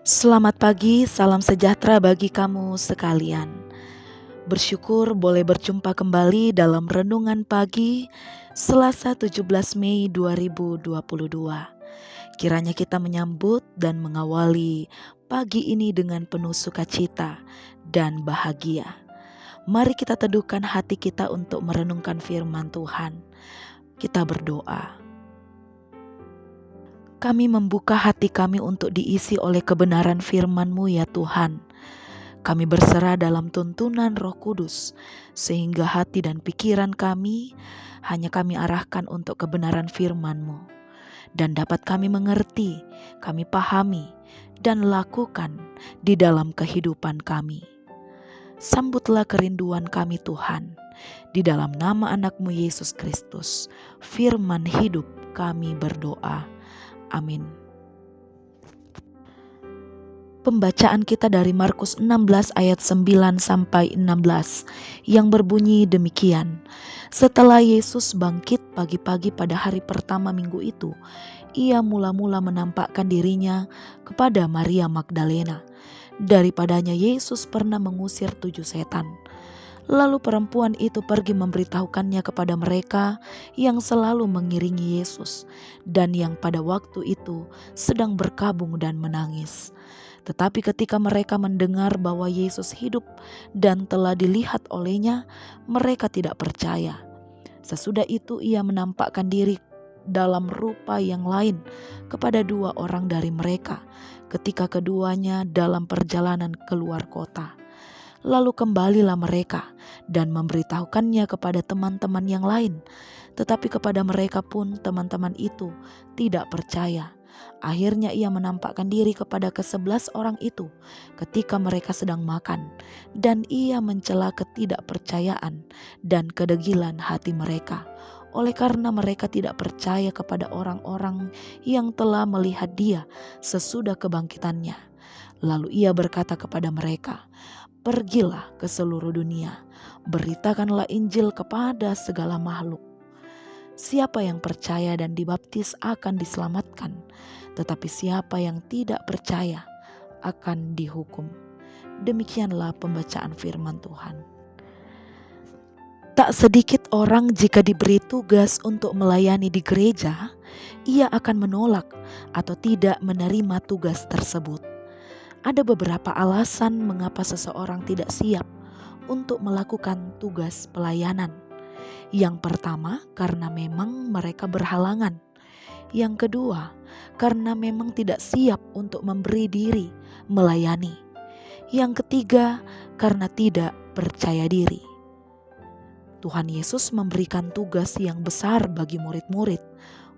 Selamat pagi, salam sejahtera bagi kamu sekalian. Bersyukur boleh berjumpa kembali dalam renungan pagi Selasa 17 Mei 2022. Kiranya kita menyambut dan mengawali pagi ini dengan penuh sukacita dan bahagia. Mari kita teduhkan hati kita untuk merenungkan firman Tuhan. Kita berdoa. Kami membuka hati kami untuk diisi oleh kebenaran firman-Mu ya Tuhan. Kami berserah dalam tuntunan Roh Kudus, sehingga hati dan pikiran kami hanya kami arahkan untuk kebenaran firman-Mu. Dan dapat kami mengerti, kami pahami, dan lakukan di dalam kehidupan kami. Sambutlah kerinduan kami Tuhan, di dalam nama anak-Mu Yesus Kristus, firman hidup kami berdoa. Amin. Pembacaan kita dari Markus 16 ayat 9 sampai 16 yang berbunyi demikian. Setelah Yesus bangkit pagi-pagi pada hari pertama minggu itu, ia mula-mula menampakkan dirinya kepada Maria Magdalena. Daripadanya Yesus pernah mengusir 7 setan. Lalu perempuan itu pergi memberitahukannya kepada mereka yang selalu mengiringi Yesus dan yang pada waktu itu sedang berkabung dan menangis. Tetapi ketika mereka mendengar bahwa Yesus hidup dan telah dilihat olehnya, mereka tidak percaya. Sesudah itu ia menampakkan diri dalam rupa yang lain kepada 2 orang dari mereka ketika keduanya dalam perjalanan keluar kota. Lalu kembalilah mereka dan memberitahukannya kepada teman-teman yang lain. Tetapi kepada mereka pun teman-teman itu tidak percaya. Akhirnya ia menampakkan diri kepada ke-11 orang itu ketika mereka sedang makan. Dan ia mencela ketidakpercayaan dan kedegilan hati mereka. Oleh karena mereka tidak percaya kepada orang-orang yang telah melihat dia sesudah kebangkitannya. Lalu ia berkata kepada mereka, "Pergilah ke seluruh dunia, beritakanlah Injil kepada segala makhluk. Siapa yang percaya dan dibaptis akan diselamatkan, tetapi siapa yang tidak percaya akan dihukum." Demikianlah pembacaan firman Tuhan. Tak sedikit orang jika diberi tugas untuk melayani di gereja, ia akan menolak atau tidak menerima tugas tersebut. Ada beberapa alasan mengapa seseorang tidak siap untuk melakukan tugas pelayanan. Yang pertama, karena memang mereka berhalangan. Yang kedua, karena memang tidak siap untuk memberi diri melayani. Yang ketiga, karena tidak percaya diri. Tuhan Yesus memberikan tugas yang besar bagi murid-murid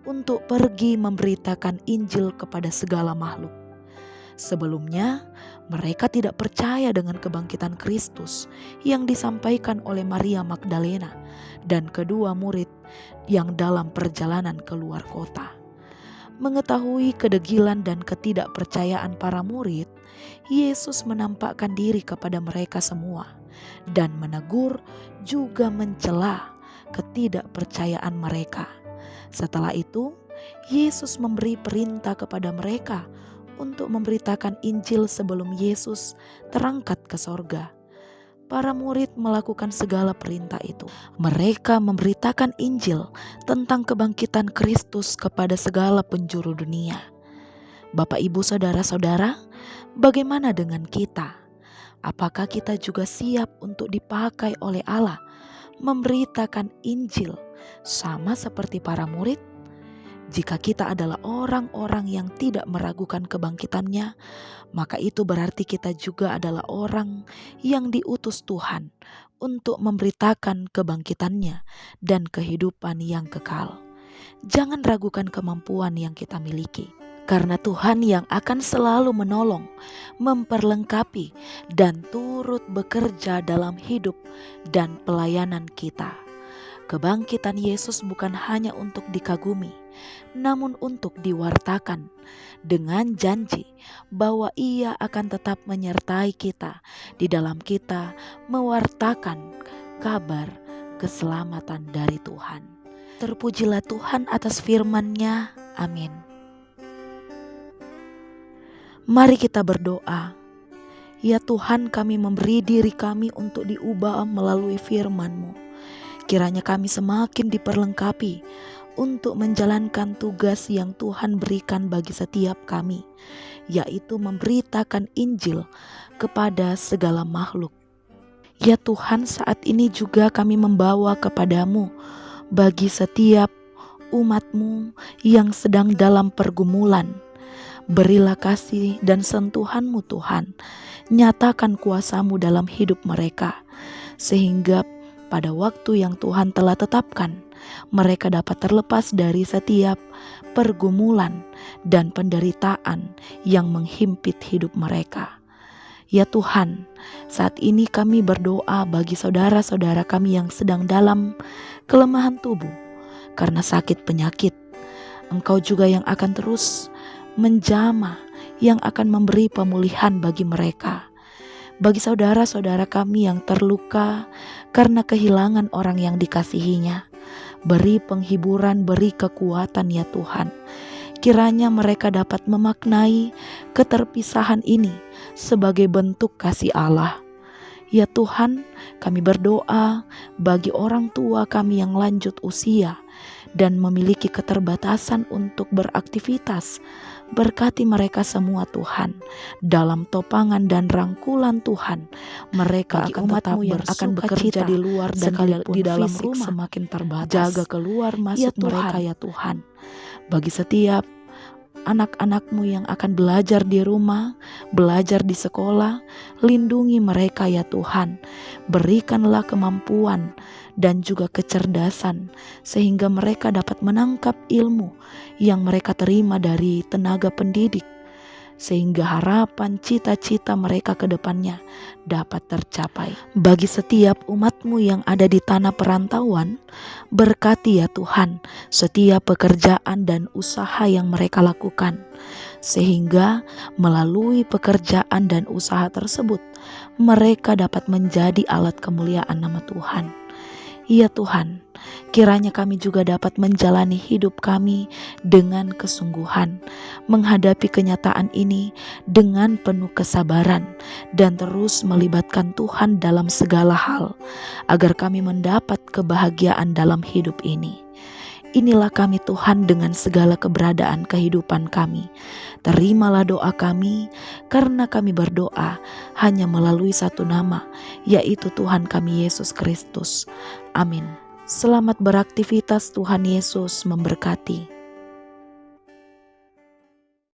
untuk pergi memberitakan Injil kepada segala makhluk. Sebelumnya, mereka tidak percaya dengan kebangkitan Kristus yang disampaikan oleh Maria Magdalena dan kedua murid yang dalam perjalanan keluar kota. Mengetahui kedegilan dan ketidakpercayaan para murid, Yesus menampakkan diri kepada mereka semua dan menegur juga mencela ketidakpercayaan mereka. Setelah itu, Yesus memberi perintah kepada mereka untuk memberitakan Injil sebelum Yesus terangkat ke sorga. Para murid melakukan segala perintah itu. Mereka memberitakan Injil tentang kebangkitan Kristus kepada segala penjuru dunia. Bapak, Ibu, Saudara-saudara, bagaimana dengan kita? Apakah kita juga siap untuk dipakai oleh Allah memberitakan Injil sama seperti para murid? Jika kita adalah orang-orang yang tidak meragukan kebangkitannya, maka itu berarti kita juga adalah orang yang diutus Tuhan untuk memberitakan kebangkitannya dan kehidupan yang kekal. Jangan ragukan kemampuan yang kita miliki, karena Tuhan yang akan selalu menolong, memperlengkapi, dan turut bekerja dalam hidup dan pelayanan kita. Kebangkitan Yesus bukan hanya untuk dikagumi, namun untuk diwartakan dengan janji bahwa Ia akan tetap menyertai kita di dalam kita mewartakan kabar keselamatan dari Tuhan. Terpujilah Tuhan atas firman-Nya. Amin. Mari kita berdoa. Ya Tuhan, kami memberi diri kami untuk diubah melalui firman-Mu. Kiranya kami semakin diperlengkapi untuk menjalankan tugas yang Tuhan berikan bagi setiap kami, yaitu memberitakan Injil kepada segala makhluk. Ya Tuhan, saat ini juga kami membawa kepadamu bagi setiap umat-Mu yang sedang dalam pergumulan. Berilah kasih dan sentuhan-Mu Tuhan, nyatakan kuasa-Mu dalam hidup mereka, sehingga pada waktu yang Tuhan telah tetapkan, mereka dapat terlepas dari setiap pergumulan dan penderitaan yang menghimpit hidup mereka. Ya Tuhan, saat ini kami berdoa bagi saudara-saudara kami yang sedang dalam kelemahan tubuh karena sakit penyakit. Engkau juga yang akan terus menjamah, yang akan memberi pemulihan bagi mereka. Bagi saudara-saudara kami yang terluka karena kehilangan orang yang dikasihinya, beri penghiburan, beri kekuatan ya Tuhan. Kiranya mereka dapat memaknai keterpisahan ini sebagai bentuk kasih Allah. Ya Tuhan, kami berdoa bagi orang tua kami yang lanjut usia dan memiliki keterbatasan untuk beraktivitas. Berkati mereka semua Tuhan, dalam topangan dan rangkulan Tuhan. Mereka akan tetap akan bekerja di luar dan di dalam rumah semakin terbatas. Jaga keluar masuk mereka ya Tuhan. Bagi setiap anak-anak-Mu yang akan belajar di rumah, belajar di sekolah, lindungi mereka ya Tuhan. Berikanlah kemampuan dan juga kecerdasan sehingga mereka dapat menangkap ilmu yang mereka terima dari tenaga pendidik, sehingga harapan cita-cita mereka ke depannya dapat tercapai. Bagi setiap umat-Mu yang ada di tanah perantauan, berkati ya Tuhan setiap pekerjaan dan usaha yang mereka lakukan, sehingga melalui pekerjaan dan usaha tersebut mereka dapat menjadi alat kemuliaan nama Tuhan. Ya Tuhan, kiranya kami juga dapat menjalani hidup kami dengan kesungguhan, menghadapi kenyataan ini dengan penuh kesabaran, dan terus melibatkan Tuhan dalam segala hal, agar kami mendapat kebahagiaan dalam hidup ini. Inilah kami Tuhan dengan segala keberadaan kehidupan kami. Terimalah doa kami, karena kami berdoa hanya melalui satu nama, yaitu Tuhan kami Yesus Kristus. Amin. Selamat beraktivitas, Tuhan Yesus memberkati.